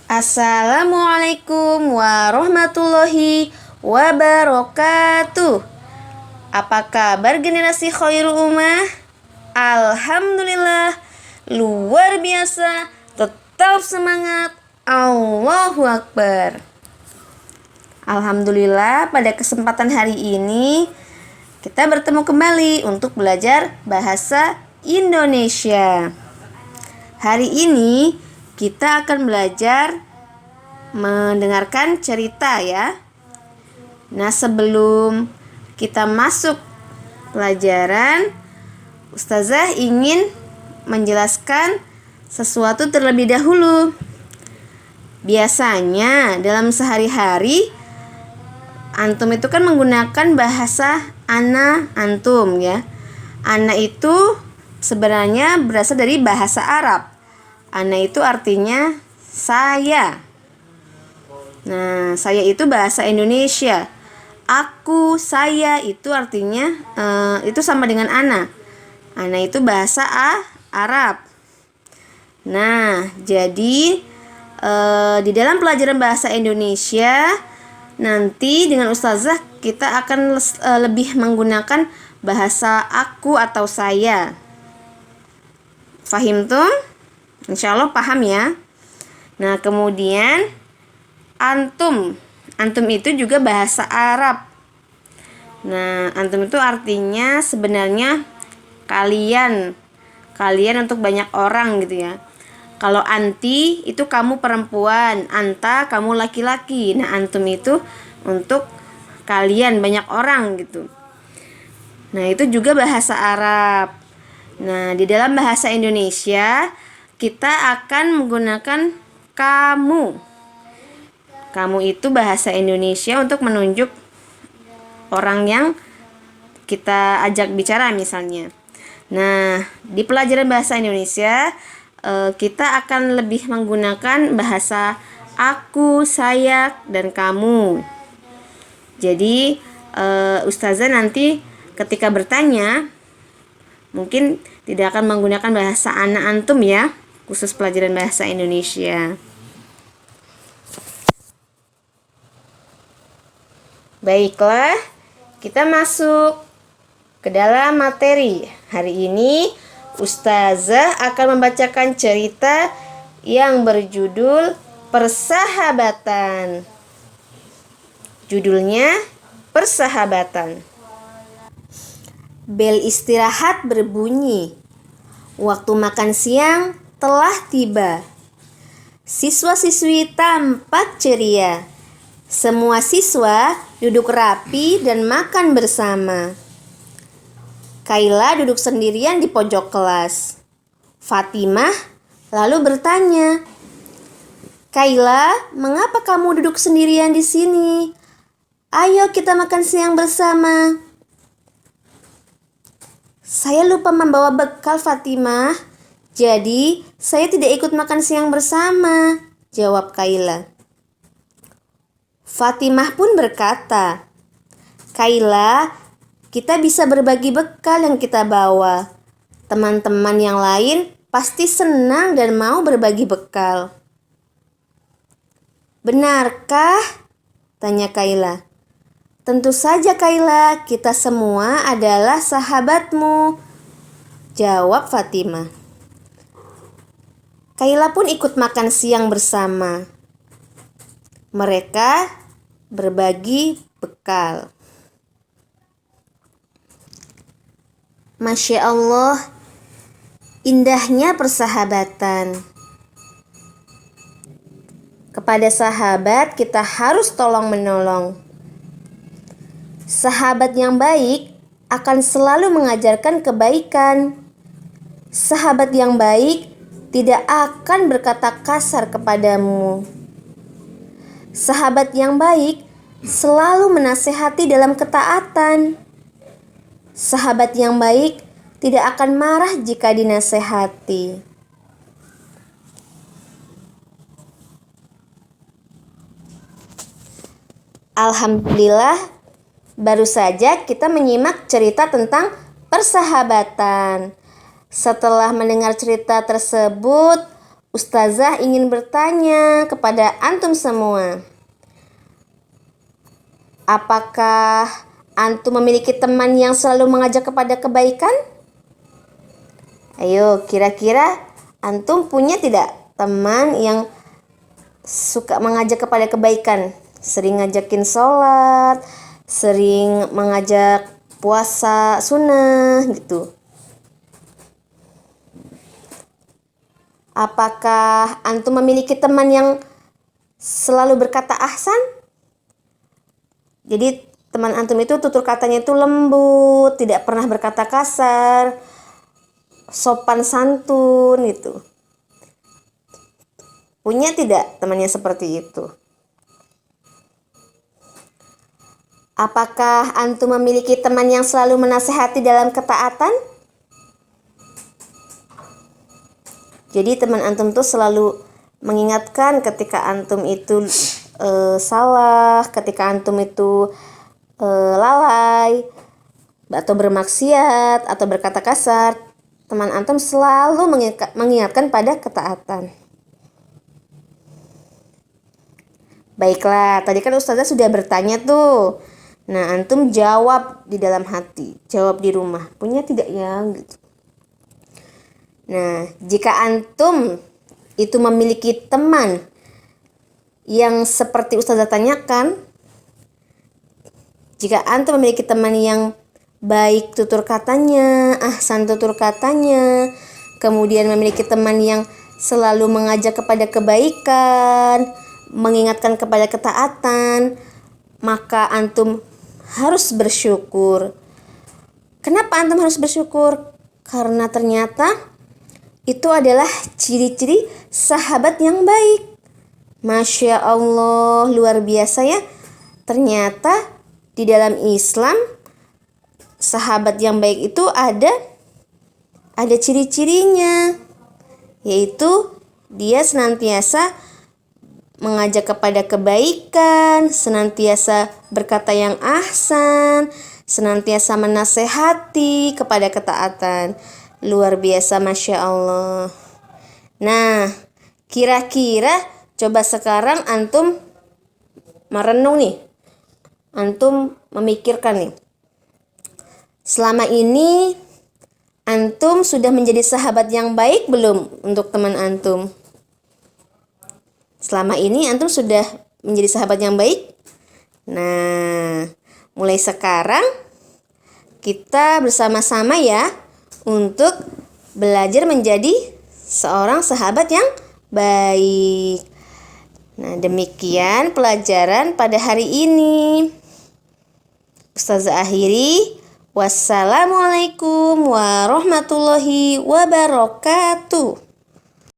Assalamualaikum warahmatullahi wabarakatuh. Apa kabar generasi Khairul Ummah? Alhamdulillah, luar biasa, tetap semangat. Allahu Akbar. Alhamdulillah, pada kesempatan hari ini kita bertemu kembali untuk belajar bahasa Indonesia. Hari ini kita akan belajar mendengarkan cerita ya. Nah, sebelum kita masuk pelajaran, Ustazah ingin menjelaskan sesuatu terlebih dahulu. Biasanya dalam sehari-hari antum itu kan menggunakan bahasa ana, antum ya. Ana itu sebenarnya berasal dari bahasa Arab. Ana itu artinya saya. Nah, saya itu bahasa Indonesia. Aku, saya itu artinya itu sama dengan ana. Ana itu bahasa Arab. Nah, jadi di dalam pelajaran bahasa Indonesia nanti dengan Ustazah kita akan lebih menggunakan bahasa aku atau saya. Fahim tuh? Insya Allah paham ya. Nah, kemudian antum. Antum itu juga bahasa Arab. Nah, antum itu artinya sebenarnya kalian. Kalian untuk banyak orang gitu ya. Kalau anti itu kamu perempuan, anta kamu laki-laki. Nah, antum itu untuk kalian banyak orang gitu. Nah, itu juga bahasa Arab. Nah, di dalam bahasa Indonesia kita akan menggunakan kamu. Kamu itu bahasa Indonesia untuk menunjuk orang yang kita ajak bicara misalnya. Nah, di pelajaran bahasa Indonesia kita akan lebih menggunakan bahasa aku, saya, dan kamu. Jadi Ustazah nanti ketika bertanya mungkin tidak akan menggunakan bahasa ana antum ya, khusus pelajaran bahasa Indonesia. Baiklah, kita masuk ke dalam materi. Hari ini Ustazah akan membacakan cerita yang berjudul Persahabatan. Judulnya Persahabatan. Bel istirahat berbunyi. Waktu makan siang telah tiba. Siswa-siswi tampak ceria. Semua siswa duduk rapi dan makan bersama. Kaila duduk sendirian di pojok kelas. Fatimah lalu bertanya, "Kaila, mengapa kamu duduk sendirian di sini? Ayo kita makan siang bersama." "Saya lupa membawa bekal, Fatimah. Jadi, saya tidak ikut makan siang bersama," jawab Kaila. Fatimah pun berkata, "Kaila, kita bisa berbagi bekal yang kita bawa. Teman-teman yang lain pasti senang dan mau berbagi bekal." "Benarkah?" tanya Kaila. "Tentu saja Kaila, kita semua adalah sahabatmu," jawab Fatimah. Kaila pun ikut makan siang bersama. Mereka berbagi bekal. Masya Allah, indahnya persahabatan. Kepada sahabat kita harus tolong-menolong. Sahabat yang baik akan selalu mengajarkan kebaikan. Sahabat yang baik tidak akan berkata kasar kepadamu. Sahabat yang baik selalu menasehati dalam ketaatan. Sahabat yang baik tidak akan marah jika dinasehati. Alhamdulillah, baru saja kita menyimak cerita tentang persahabatan. Setelah mendengar cerita tersebut, Ustazah ingin bertanya kepada antum semua. Apakah antum memiliki teman yang selalu mengajak kepada kebaikan? Ayo, kira-kira antum punya tidak teman yang suka mengajak kepada kebaikan? Sering ngajakin sholat, sering mengajak puasa sunnah gitu. Apakah antum memiliki teman yang selalu berkata ahsan? Jadi teman antum itu tutur katanya itu lembut, tidak pernah berkata kasar, sopan santun gitu. Punya tidak temannya seperti itu? Apakah antum memiliki teman yang selalu menasehati dalam ketaatan? Jadi teman antum tuh selalu mengingatkan ketika antum itu salah, ketika antum itu lalai atau bermaksiat atau berkata kasar. Teman antum selalu mengingatkan pada ketaatan. Baiklah, tadi kan ustazah sudah bertanya tuh. Nah, antum jawab di dalam hati, jawab di rumah. Punya tidak ya? Gitu. Nah, jika antum itu memiliki teman yang seperti ustazah tanyakan, jika antum memiliki teman yang baik tutur katanya, ahsan tutur katanya, kemudian memiliki teman yang selalu mengajak kepada kebaikan, mengingatkan kepada ketaatan, maka antum harus bersyukur. Kenapa antum harus bersyukur? Karena ternyata itu adalah ciri-ciri sahabat yang baik. Masya Allah, luar biasa ya. Ternyata di dalam Islam, sahabat yang baik itu ada ciri-cirinya. Yaitu dia senantiasa mengajak kepada kebaikan, senantiasa berkata yang ahsan, senantiasa menasehati kepada ketaatan. Luar biasa, Masya Allah. Nah, kira-kira coba sekarang antum merenung nih. Antum memikirkan nih. Selama ini antum sudah menjadi sahabat yang baik belum untuk teman antum? Selama ini antum sudah menjadi sahabat yang baik? Nah, mulai sekarang kita bersama-sama ya untuk belajar menjadi seorang sahabat yang baik. Nah, demikian pelajaran pada hari ini. Ustazah akhiri. Wassalamualaikum warahmatullahi wabarakatuh.